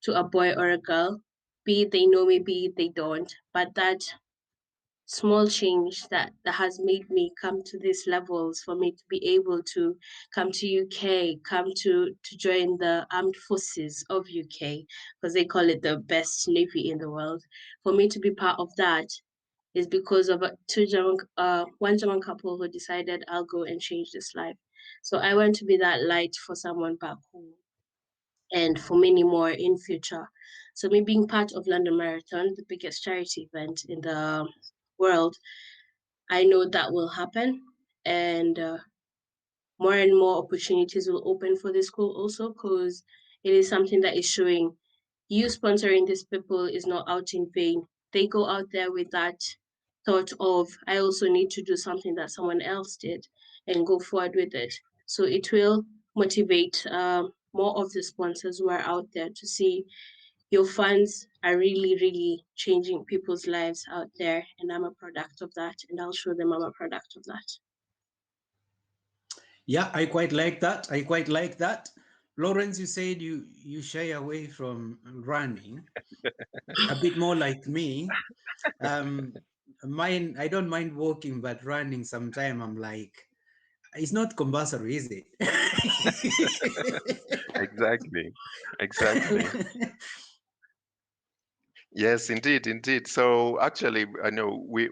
to a boy or a girl, be it they know me, be it they don't, but that small change that has made me come to these levels, for me to be able to come to UK, come to join the armed forces of UK, because they call it the best navy in the world. For me to be part of that is because of one German couple who decided I'll go and change this life. So I want to be that light for someone back home and for many more in future. So me being part of London Marathon, the biggest charity event in the world, I know that will happen, and more and more opportunities will open for the school also, because it is something that is showing you sponsoring these people is not out in vain. They go out there with that thought of, I also need to do something that someone else did, and go forward with it. So it will motivate more of the sponsors who are out there to see your funds are really, really changing people's lives out there. And I'm a product of that. And I'll show them I'm a product of that. Yeah, I quite like that. I quite like that. Lawrence, you said you shy away from running, a bit more like me. Mine, I don't mind walking, but running sometime I'm like, it's not compulsory, is it? Exactly. Exactly. Yes, indeed, indeed. So actually, I know we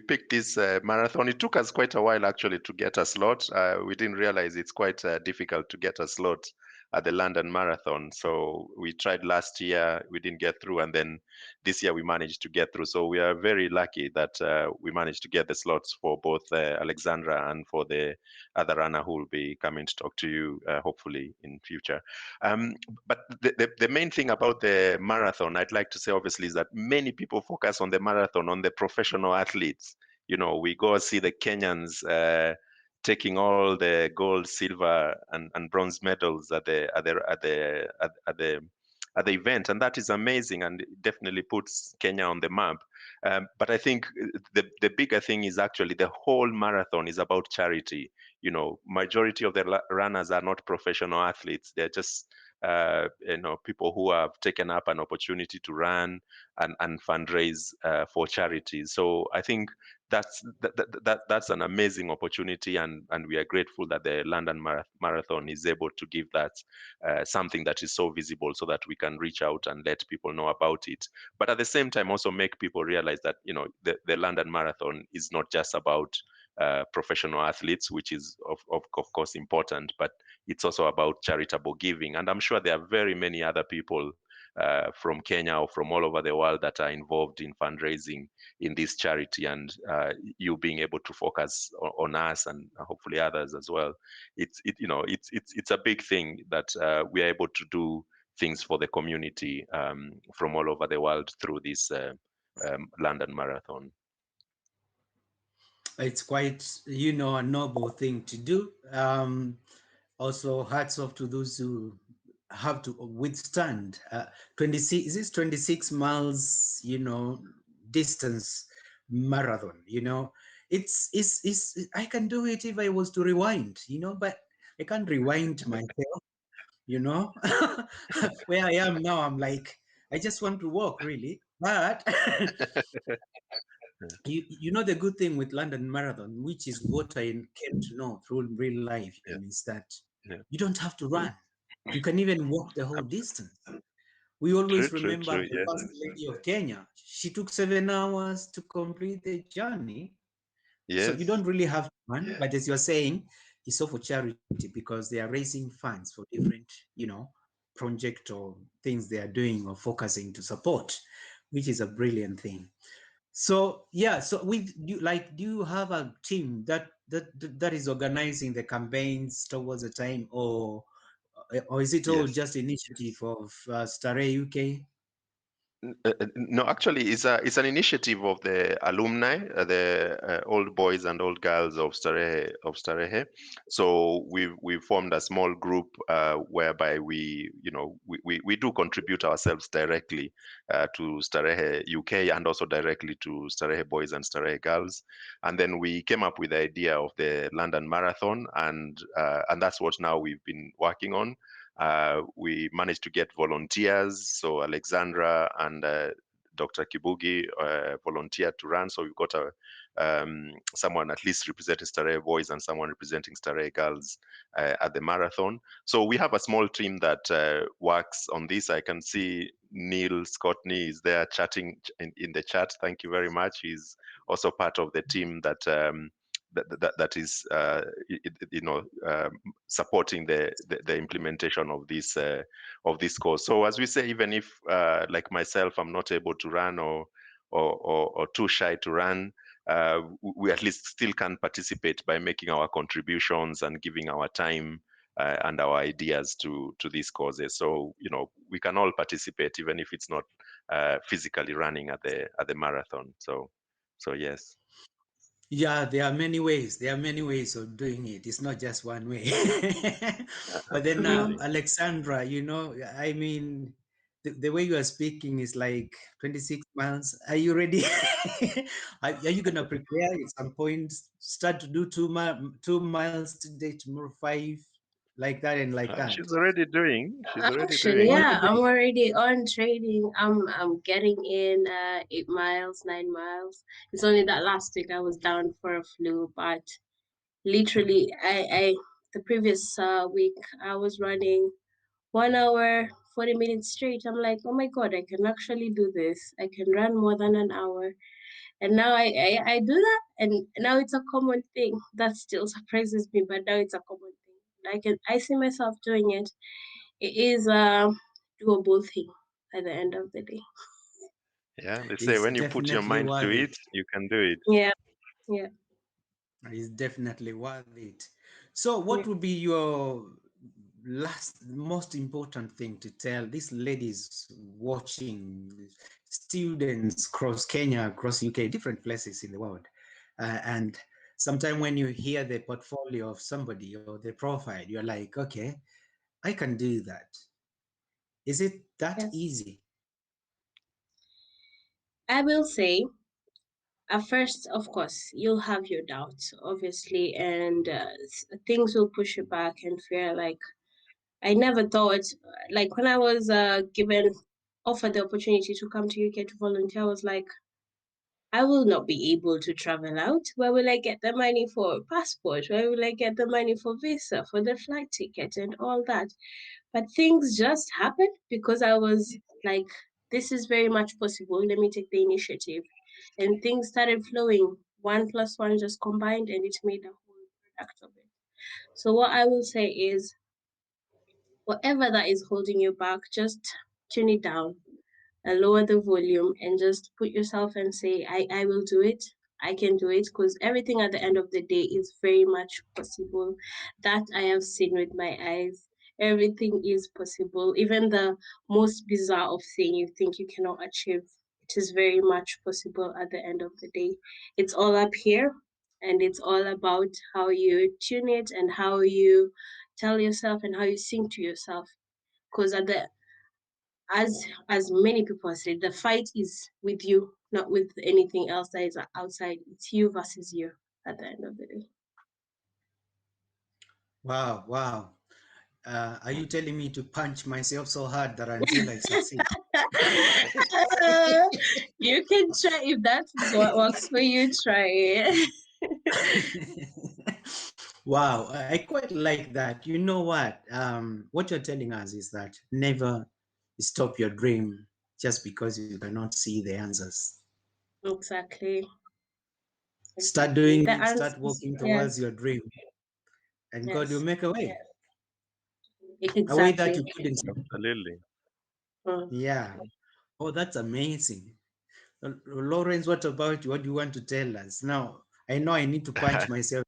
picked this marathon. It took us quite a while actually to get a slot. We didn't realize it's quite difficult to get a slot at the London Marathon. So we tried last year, we didn't get through, and then this year we managed to get through. So we are very lucky that we managed to get the slots for both Alexandra and for the other runner who will be coming to talk to you hopefully in future. But the main thing about the marathon, I'd like to say, obviously, is that many people focus on the marathon, on the professional athletes. You know, we go see the Kenyans taking all the gold, silver, and bronze medals at the event, and that is amazing, and it definitely puts Kenya on the map. But I think the bigger thing is actually the whole marathon is about charity. You know, majority of the runners are not professional athletes; they're just people who have taken up an opportunity to run and fundraise for charities. So I think that's an amazing opportunity, and we are grateful that the London Marathon is able to give that something that is so visible, so that we can reach out and let people know about it. But at the same time, also make people realize that the London Marathon is not just about professional athletes, which is of course important, but it's also about charitable giving. And I'm sure there are very many other people from Kenya or from all over the world that are involved in fundraising in this charity, and you being able to focus on us and hopefully others as well. It's a big thing that we are able to do things for the community from all over the world through this London Marathon. It's quite, a noble thing to do. Also, hats off to those who have to withstand 26. Is this 26 miles? Distance marathon. it's I can do it if I was to rewind, but I can't rewind myself, where I am now. I'm like, I just want to walk, really. But the good thing with London Marathon, which is what I came to know through real life, Yeah. is that Yeah. you don't have to run. You can even walk the whole distance. We always remember the Yeah. First Lady of Kenya. She took 7 hours to complete the journey. So you Yes. don't really have to run, but as you're saying, it's all for charity because they are raising funds for different, project or things they are doing or focusing to support, which is a brilliant thing. So yeah, so do you have a team that is organizing the campaigns towards the time, or is it all Yes. just initiative of Starehe UK? No, actually, it's an initiative of the alumni, the old boys and old girls of Starehe. So we formed a small group whereby we do contribute ourselves directly to Starehe UK and also directly to Starehe boys and Starehe girls. And then we came up with the idea of the London Marathon, and that's what now we've been working on. We managed to get volunteers. So Alexandra and Dr. Kibugi volunteered to run. So we've got someone at least representing Starehe boys and someone representing Starehe girls at the marathon. So we have a small team that works on this. I can see Neil Scottney is there chatting in the chat. Thank you very much. He's also part of the team that is supporting the implementation of this course. So as we say, even if like myself, I'm not able to run or too shy to run, we at least still can participate by making our contributions and giving our time and our ideas to these causes. So we can all participate, even if it's not physically running at the marathon. So yes. Yeah, there are many ways. There are many ways of doing it. It's not just one way. But then, Absolutely. Alexandra, I mean, the way you are speaking is like 26 miles. Are you ready? Are you going to prepare at some point? Start to do 2 miles today, tomorrow 5, like that and like that. She's already doing. Actually, yeah, I'm Already? already on trading. I'm getting in 8 miles, 9 miles. It's only that last week I was down for a flu, but literally, I the previous week I was running 1 hour 40 minutes straight. I'm like, oh my god, I can actually do this. I can run more than an hour, and now I do that, and now it's a common thing. That still surprises me, but now it's a common thing. I see myself doing it. It is a doable thing at the end of the day. Yeah, they say It's when you put your definitely mind to worth it. it, you can do it. Yeah, yeah, It's definitely worth it. So, yeah. what would be your most important thing to tell these ladies watching, students across Kenya, across UK, different places in the world? And sometimes when you hear the portfolio of somebody or the profile, you're like, okay, I can do that. Is it that Yes. easy? I will say, at first, of course, you'll have your doubts, obviously, and things will push you back and feel like, I never thought, like when I was offered the opportunity to come to UK to volunteer, I was like, I will not be able to travel out. Where will I get the money for passport? Where will I get the money for visa, for the flight ticket, and all that? But things just happened because I was like, this is very much possible. Let me take the initiative. And things started flowing. 1 plus 1 just combined, and it made a whole product of it. So, what I will say is, whatever that is holding you back, just tune it down and lower the volume and just put yourself and say, I will do it. I can do it, because everything at the end of the day is very much possible. That I have seen with my eyes. Everything is possible. Even the most bizarre of thing you think you cannot achieve, it is very much possible at the end of the day. It's all up here, and it's all about how you tune it and how you tell yourself and how you sing to yourself. Because as many people said, the fight is with you, not with anything else that is outside. It's you versus you at the end of the day. Wow, wow. Are you telling me to punch myself so hard that until I succeed? You can try if that's what works for you. Try it. Wow, I quite like that. You know what you're telling us is that never stop your dream just because you cannot see the answers. Exactly. Start doing The it, start answers, walking yes, towards your dream, and God will yes, make a way, a way that exactly. you couldn't see. Absolutely. Yeah. Oh, that's amazing. Lawrence, what about you? What do you want to tell us? Now, I know I need to punch myself.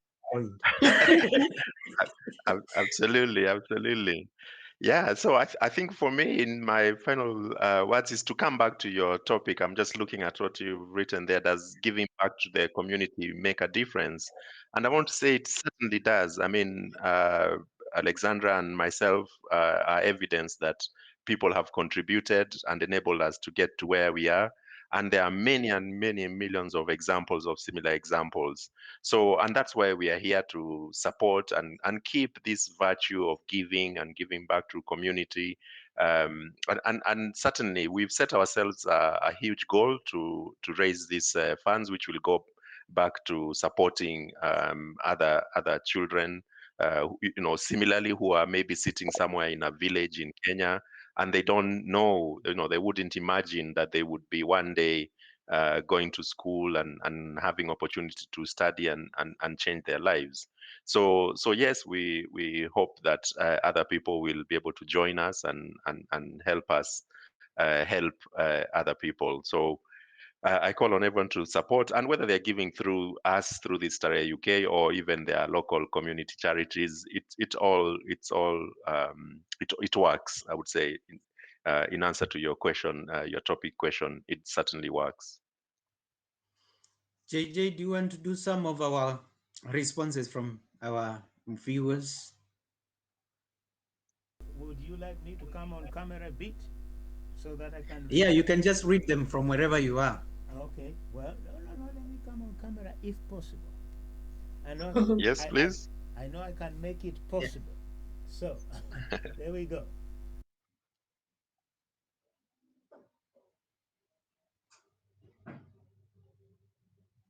Absolutely, absolutely. Yeah, so I think for me, in my final words, is to come back to your topic. I'm just looking at what you've written there. Does giving back to the community make a difference? And I want to say it certainly does. I mean, Alexandra and myself are evidence that people have contributed and enabled us to get to where we are. And there are many and many millions of examples of similar examples. So, and that's why we are here to support and keep this virtue of giving and giving back to community. And certainly, we've set ourselves a huge goal to raise these funds, which will go back to supporting other children, similarly, who are maybe sitting somewhere in a village in Kenya, and they don't know, they wouldn't imagine that they would be one day going to school and having opportunity to study and change their lives. So yes, we hope that other people will be able to join us and help us help other people. So I call on everyone to support, and whether they're giving through us through this Starehe UK or even their local community charities, it works. I would say, in answer to your question, your topic question, it certainly works. JJ, do you want to do some of our responses from our viewers? Would you like me to come on camera a bit so that I can read? Yeah, you can just read them from wherever you are. Okay. Well, no. Let me come on camera if possible. I know. Yes, please. I know I can make it possible. Yeah. So there we go.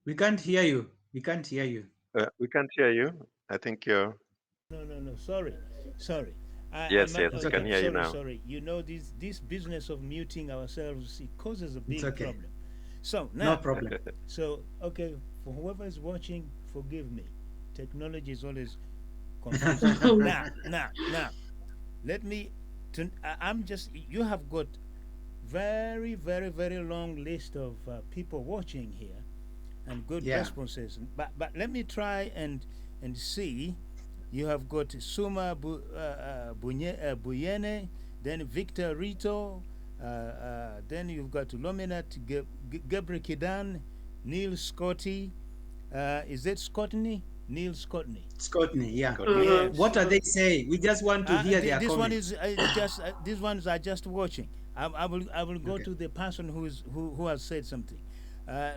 We can't hear you. We can't hear you. We can't hear you. I think you're. No. Sorry. Yes, we can hear you now. Sorry. You know, this business of muting ourselves, it causes a big problem. So now, no problem. So okay, for whoever is watching, forgive me. Technology is always confusing. now. Let me. I'm just. You have got very long list of people watching here, and good responses. But let me try and see. You have got Suma Buyene, then Victor Rito, then you've got Lominat Gebre Kidan, Neil Scotty. Is that Scottney? Neil Scottney. Scottney, yeah. Yes. What are they saying? We just want to hear their this comments. One is just these ones are just watching. I will go to the person who has said something.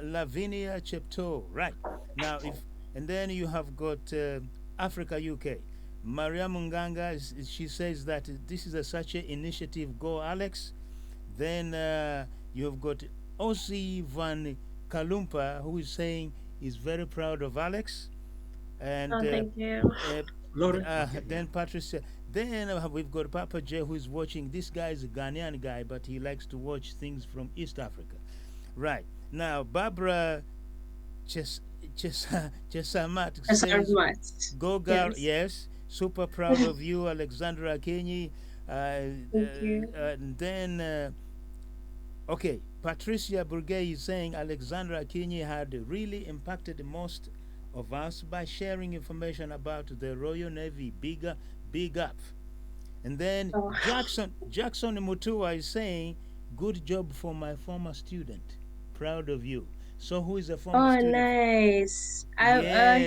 Lavinia Chepto, right now and then you have got Africa UK. Maria Munganga, she says that this is a such an initiative. Go Alex. Then you have got Osi Van Kalumpa, who is saying he's very proud of Alex. And thank you. Then Patricia. Then we've got Papa J, who is watching. This guy is a Ghanaian guy, but he likes to watch things from East Africa. Right now, Barbara Chesamat says, "Go girl, yes. Super proud of you, Alexandra Akinyi." Thank you. And then, okay, Patricia Burgay is saying Alexandra Akinyi had really impacted most of us by sharing information about the Royal Navy. Big up. And then Jackson Mutua is saying, "Good job for my former student. Proud of you." So who is a former student? Oh, nice.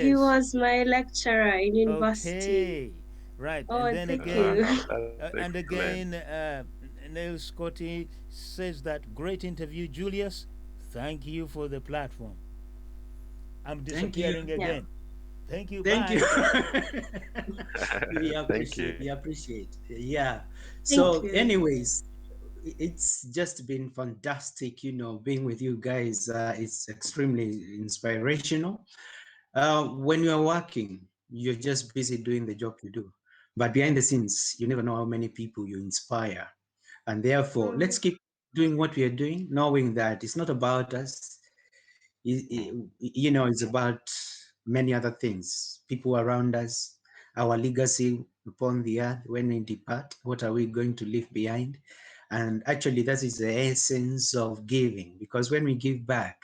He was my lecturer in university. Okay, right. Oh, and then thank again, you. and again, Neil Scotty says that great interview, Julius. Thank you for the platform. I'm Thank you. disappearing again. Thank you. Thank Bye. you. Thank you. We appreciate. Yeah. Thank So, you. anyways, it's just been fantastic, being with you guys. It's extremely inspirational. When you're working, you're just busy doing the job you do. But behind the scenes, you never know how many people you inspire. And therefore, let's keep doing what we are doing, knowing that it's not about us. It's about many other things, people around us, our legacy upon the earth. When we depart, what are we going to leave behind? And actually, that is the essence of giving, because when we give back,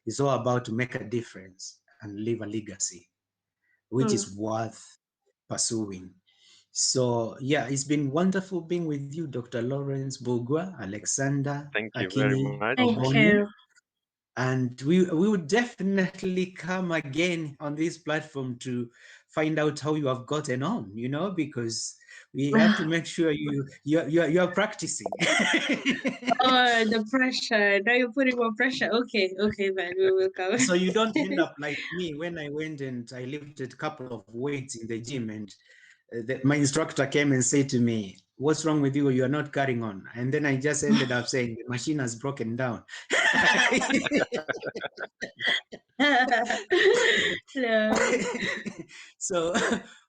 it's all about to make a difference and leave a legacy, which is worth pursuing. So yeah, it's been wonderful being with you, Dr. Lawrence Mbugua, Alexandra, Thank you very Akinyi, much. Thank Obonyo. you. And we would definitely come again on this platform to find out how you have gotten on, because we have to make sure you are practicing. Oh, the pressure. Now you're putting more pressure. Okay, then we will come. So you don't end up like me when I went and I lifted a couple of weights in the gym, and my instructor came and said to me, "What's wrong with you? You are not carrying on." And then I just ended up saying, "The machine has broken down." No. So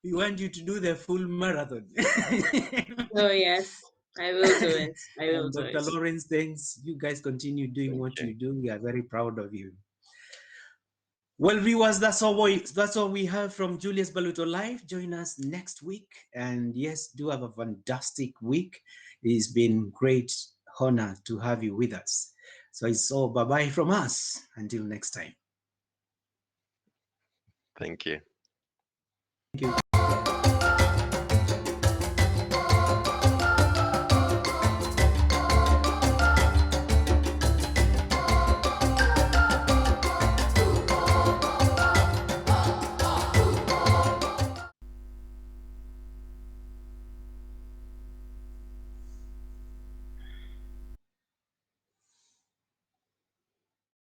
we want you to do the full marathon. Oh yes, I will do it. I will And do Dr. it. Lawrence, thanks. You guys continue doing what Okay. you do. We are very proud of you. Well, viewers, that's all we have from Julius Mbaluto Live. Join us next week. And yes, do have a fantastic week. It's been great honor to have you with us. So it's all bye-bye from us. Until next time. Thank you. Thank you.